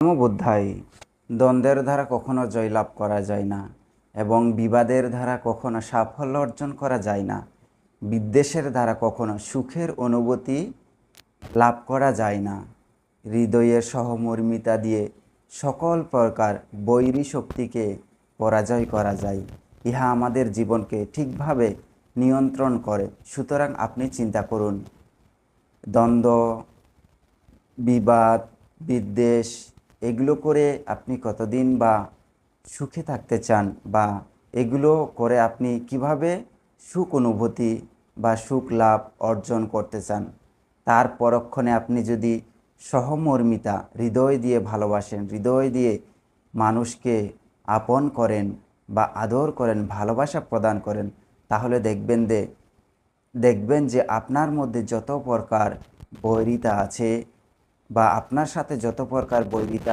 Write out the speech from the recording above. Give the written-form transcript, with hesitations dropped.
ক্রমবুদ্ধায় দ্বন্দ্বের দ্বারা কখনো জয়লাভ করা যায় না এবং বিবাদের দ্বারা কখনো সাফল্য অর্জন করা যায় না। বিদ্বেষের দ্বারা কখনো সুখের অনুভূতি লাভ করা যায় না। হৃদয়ের সহমর্মিতা দিয়ে সকল প্রকার বৈরী শক্তিকে পরাজয় করা যায়। ইহা আমাদের জীবনকে ঠিকভাবে নিয়ন্ত্রণ করে। সুতরাং আপনি চিন্তা করুন, দ্বন্দ্ব, বিবাদ, বিদ্বেষ এগুলো করে আপনি কতদিন বা সুখে থাকতে চান, বা এগুলো করে আপনি কিভাবে সুখ অনুভূতি বা সুখ লাভ অর্জন করতে চান। তার পরক্ষণে আপনি যদি সহমর্মিতা, হৃদয় দিয়ে ভালোবাসেন, হৃদয় দিয়ে মানুষকে আপন করেন বা আদর করেন, ভালোবাসা প্রদান করেন, তাহলে দেখবেন যে আপনার মধ্যে যত প্রকার বৈরিতা আছে বা আপনার সাথে যত প্রকার বৈরিতা